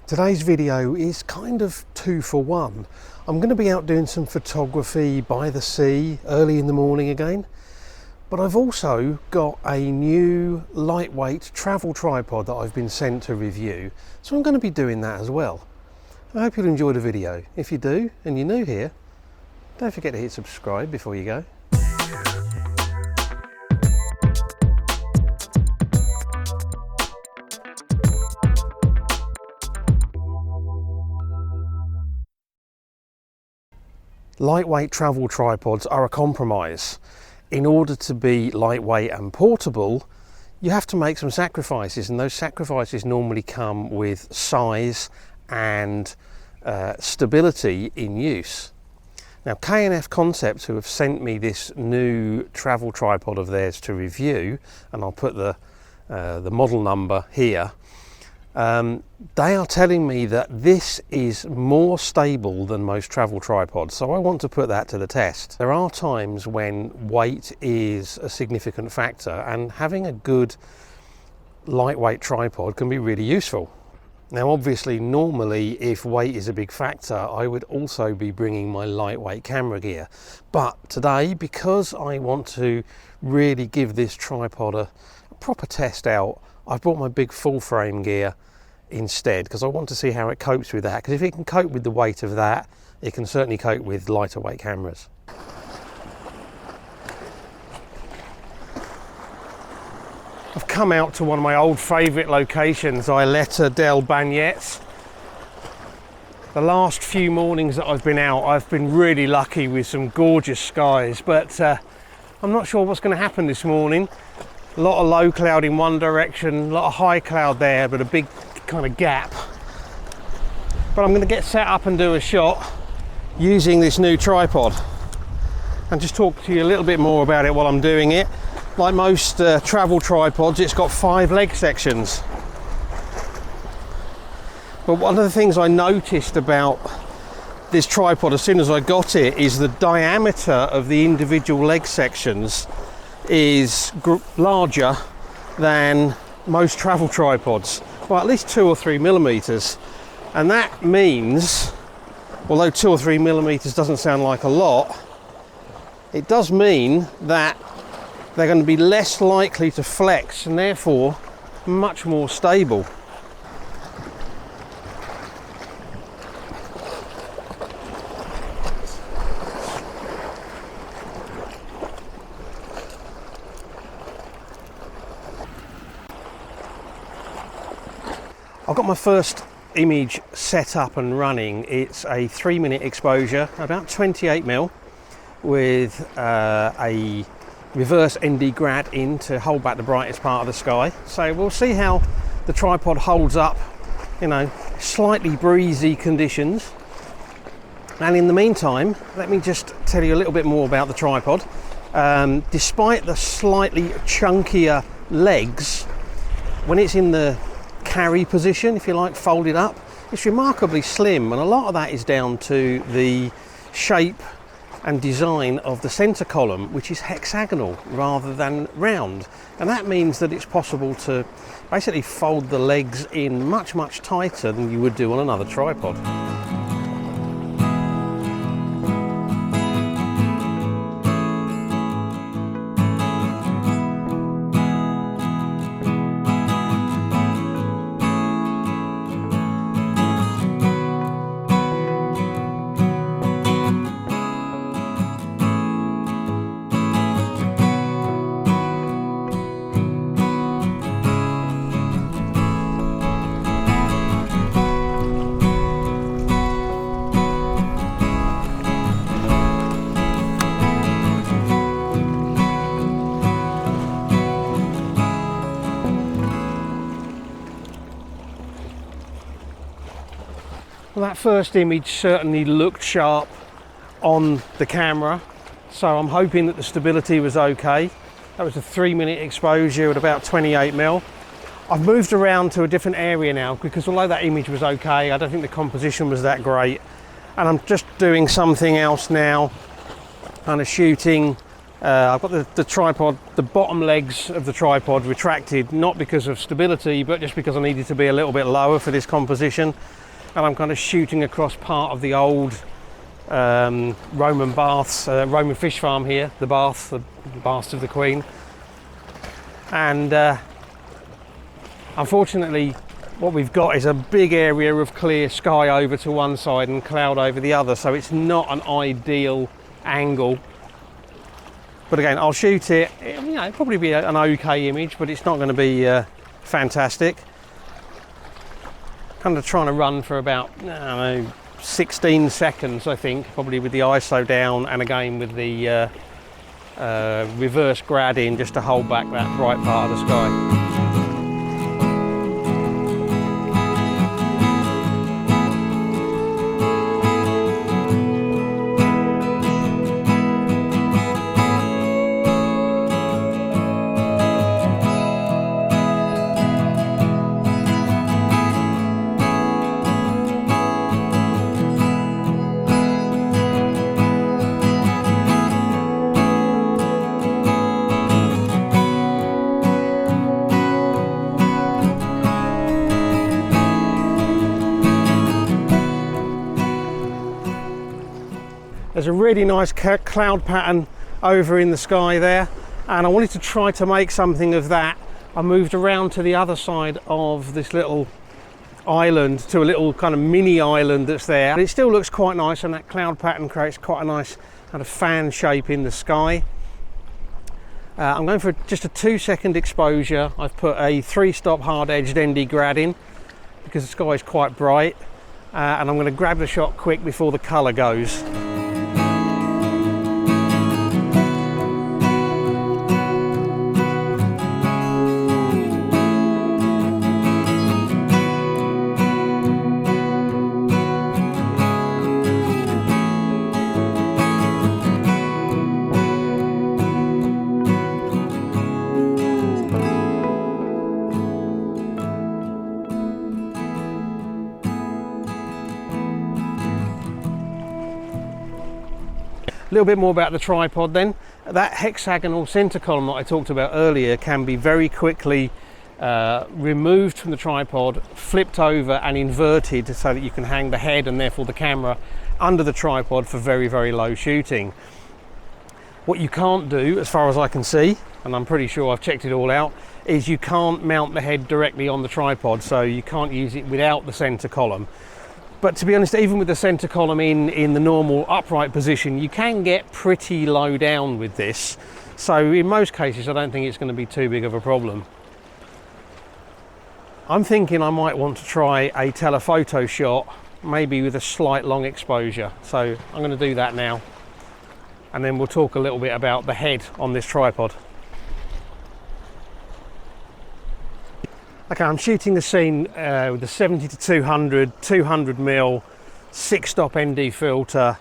Today's video is kind of two for one. I'm going to be out doing some photography by the sea early in the morning again, but I've also got a new lightweight travel tripod that I've been sent to review, so I'm going to be doing that as well. I hope you'll enjoy the video. If you do and you're new here, don't forget to hit subscribe before you go. Lightweight travel tripods are a compromise. In order to be lightweight and portable, you have to make some sacrifices, and those sacrifices normally come with size and stability in use. Now, K&F Concept, who have sent me this new travel tripod of theirs to review, and I'll put the model number here, they are telling me that this is more stable than most travel tripods, so I want to put that to the test. There are times when weight is a significant factor, and having a good lightweight tripod can be really useful. Now obviously, normally if weight is a big factor, I would also be bringing my lightweight camera gear, but today, because I want to really give this tripod a proper test out, I've brought my big full frame gear instead, because I want to see how it copes with that, because if it can cope with the weight of that, it can certainly cope with lighter weight cameras. I've come out to one of my old favourite locations, Isleta del Bagnet. The last few mornings that I've been out, I've been really lucky with some gorgeous skies, but I'm not sure what's going to happen this morning. A lot of low cloud in one direction, a lot of high cloud there, but a big kind of gap. But I'm going to get set up and do a shot using this new tripod and just talk to you a little bit more about it while I'm doing it. Like most travel tripods, it's got 5 leg sections. But one of the things I noticed about this tripod as soon as I got it is the diameter of the individual leg sections is larger than most travel tripods, well, at least 2 or 3 millimeters. And that means, although 2 or 3 millimeters doesn't sound like a lot, it does mean that they're going to be less likely to flex and therefore much more stable. I've got my first image set up and running. It's a 3-minute exposure, about 28mm, with a reverse ND grad in to hold back the brightest part of the sky. So we'll see how the tripod holds up, you know, slightly breezy conditions. And in the meantime, let me just tell you a little bit more about the tripod. Despite the slightly chunkier legs, when it's in the carry position, if you like, folded up, it's remarkably slim, and a lot of that is down to the shape and design of the center column, which is hexagonal rather than round, and that means that it's possible to basically fold the legs in much tighter than you would do on another tripod. Well, that first image certainly looked sharp on the camera, so I'm hoping that the stability was okay. That was a 3-minute exposure at about 28mm. I've moved around to a different area now, because although that image was okay, I don't think the composition was that great. And I'm just doing something else now, kind of shooting I've got the tripod, the bottom legs of the tripod retracted, not because of stability, but just because I needed to be a little bit lower for this composition. And I'm kind of shooting across part of the old Roman baths, Roman fish farm here, the baths of the Queen. And unfortunately, what we've got is a big area of clear sky over to one side and cloud over the other, so it's not an ideal angle. But again, I'll shoot it, you know, it'll probably be an okay image, but it's not going to be fantastic. Kind of trying to run for about, I don't know, 16 seconds, I think, probably with the ISO down, and again with the reverse grad in, just to hold back that bright part of the sky. There's a really nice cloud pattern over in the sky there, and I wanted to try to make something of that. I moved around to the other side of this little island, to a little kind of mini island that's there. But it still looks quite nice, and that cloud pattern creates quite a nice kind of fan shape in the sky. I'm going for just a 2-second exposure. I've put a 3-stop hard-edged ND grad in because the sky is quite bright, and I'm going to grab the shot quick before the colour goes. A little bit more about the tripod then. That hexagonal center column that I talked about earlier can be very quickly removed from the tripod, flipped over and inverted so that you can hang the head and therefore the camera under the tripod for very, very low shooting. What you can't do, as far as I can see, and I'm pretty sure I've checked it all out, is you can't mount the head directly on the tripod, so you can't use it without the center column. But to be honest, even with the center column in the normal upright position, you can get pretty low down with this. So in most cases, I don't think it's going to be too big of a problem. I'm thinking I might want to try a telephoto shot, maybe with a slight long exposure. So I'm going to do that now. And then we'll talk a little bit about the head on this tripod. Okay, I'm shooting the scene with the 70-200, 200mm, 6-stop ND filter,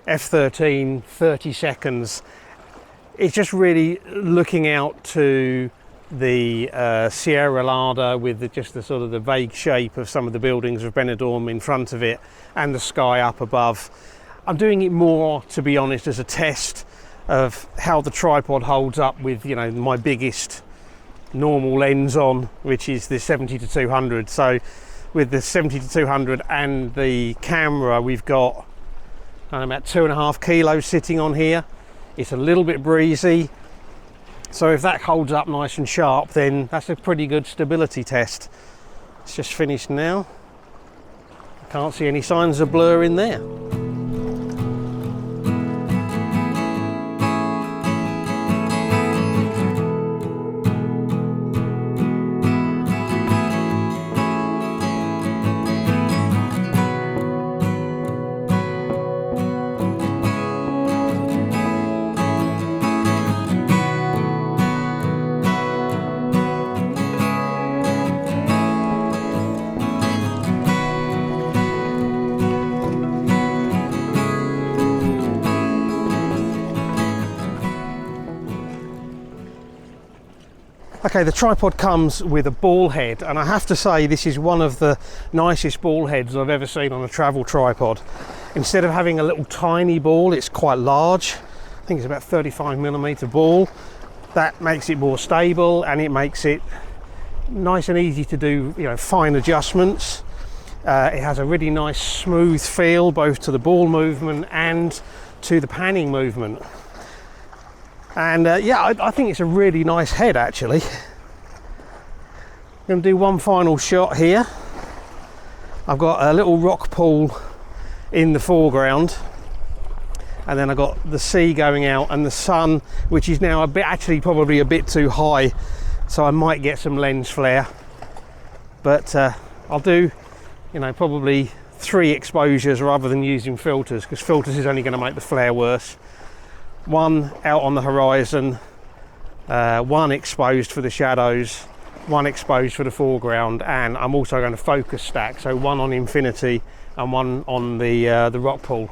f13, 30 seconds. It's just really looking out to the Sierra Lada with just the sort of the vague shape of some of the buildings of Benidorm in front of it and the sky up above. I'm doing it more, to be honest, as a test of how the tripod holds up with, you know, my biggest normal lens on, which is the 70-200. So with the 70-200 and the camera, we've got about 2.5 kilos sitting on here. It's a little bit breezy, so if that holds up nice and sharp, then that's a pretty good stability test. It's just finished now. I can't see any signs of blur in there. Okay, the tripod comes with a ball head, and I have to say this is one of the nicest ball heads I've ever seen on a travel tripod. Instead of having a little tiny ball, it's quite large. think it's about 35mm ball. That makes it more stable, and it makes it nice and easy to do, you know, fine adjustments. It has a really nice smooth feel both to the ball movement and to the panning movement. And yeah, I think it's a really nice head actually. I'm going to do one final shot here. I've got a little rock pool in the foreground, and then I've got the sea going out and the sun, which is now a bit, actually probably a bit too high, so I might get some lens flare. But I'll do, you know, probably 3 exposures rather than using filters, because filters is only going to make the flare worse. One out on the horizon, one exposed for the shadows, one exposed for the foreground, and I'm also going to focus stack, so one on infinity and one on the rock pool.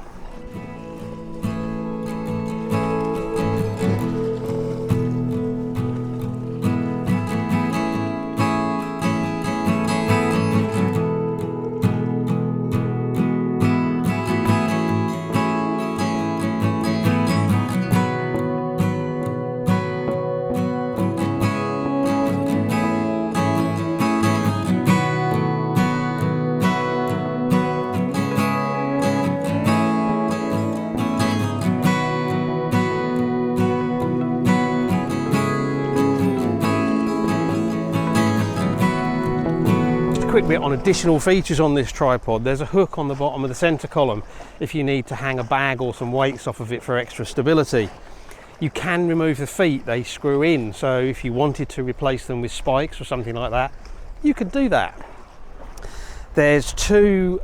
Quick bit on additional features on this tripod. There's a hook on the bottom of the center column if you need to hang a bag or some weights off of it for extra stability. You can remove the feet, they screw in, so if you wanted to replace them with spikes or something like that, you could do that. There's 2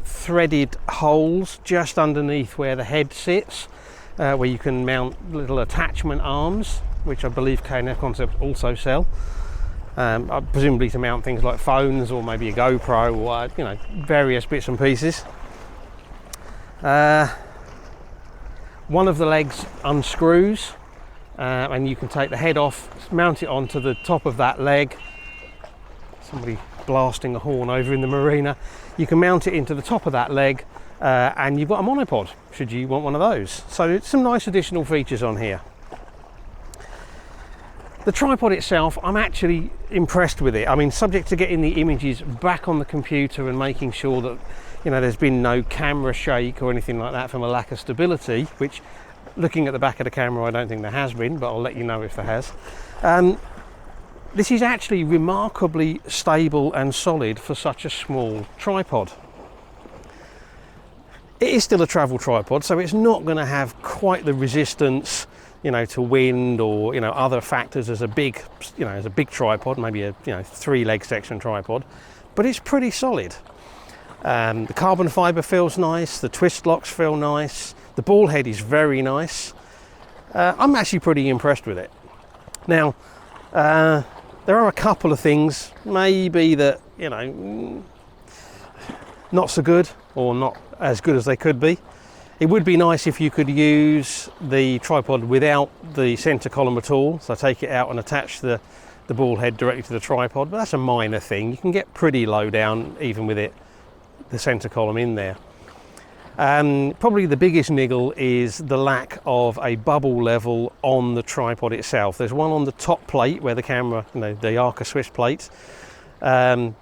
threaded holes just underneath where the head sits, where you can mount little attachment arms, which I believe K&F Concept also sell. Presumably to mount things like phones or maybe a GoPro or, you know, various bits and pieces. One of the legs unscrews, and you can take the head off, mount it onto the top of that leg. Somebody blasting a horn over in the marina. You can mount it into the top of that leg, and you've got a monopod should you want one of those. So it's some nice additional features on here. The tripod itself, I'm actually impressed with it. I mean, subject to getting the images back on the computer and making sure that, you know, there's been no camera shake or anything like that from a lack of stability, which, looking at the back of the camera, I don't think there has been, but I'll let you know if there has. This is actually remarkably stable and solid for such a small tripod. It is still a travel tripod, so it's not going to have quite the resistance, you know, to wind or, you know, other factors as a big, you know, as a big tripod, maybe a, you know, 3-leg section tripod, but it's pretty solid. The carbon fiber feels nice, the twist locks feel nice, the ball head is very nice. I'm actually pretty impressed with it. Now, there are a couple of things maybe that, you know, not so good or not as good as they could be. It would be nice if you could use the tripod without the center column at all, so take it out and attach the ball head directly to the tripod, but that's a minor thing. You can get pretty low down even with it, the center column in there. Probably the biggest niggle is the lack of a bubble level on the tripod itself. There's one on the top plate where the camera, you know, the Arca Swiss plate,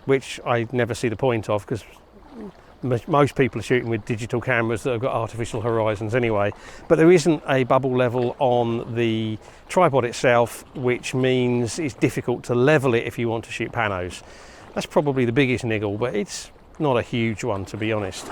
which I never see the point of, because most people are shooting with digital cameras that have got artificial horizons anyway, but there isn't a bubble level on the tripod itself, which means it's difficult to level it if you want to shoot panos. That's probably the biggest niggle, but it's not a huge one, to be honest.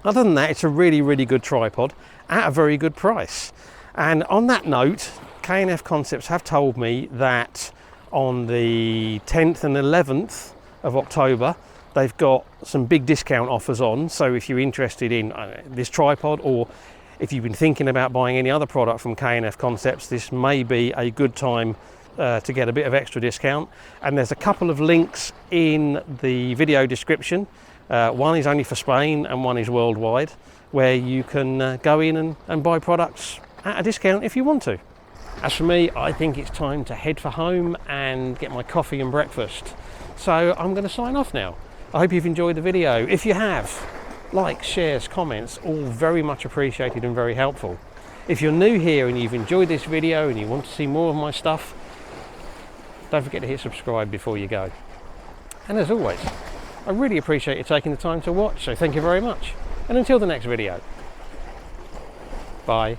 Other than that, it's a really, really good tripod at a very good price. And on that note, K&F Concepts have told me that on the 10th and 11th of October, they've got some big discount offers on, so if you're interested in this tripod, or if you've been thinking about buying any other product from K&F Concepts, this may be a good time to get a bit of extra discount. And there's a couple of links in the video description. One is only for Spain and one is worldwide, where you can go in and buy products at a discount if you want to. As for me, I think it's time to head for home and get my coffee and breakfast. So I'm going to sign off now. I hope you've enjoyed the video. If you have, likes, shares, comments, all very much appreciated and very helpful. If you're new here and you've enjoyed this video and you want to see more of my stuff, don't forget to hit subscribe before you go. And as always, I really appreciate you taking the time to watch, so thank you very much. And until the next video, bye.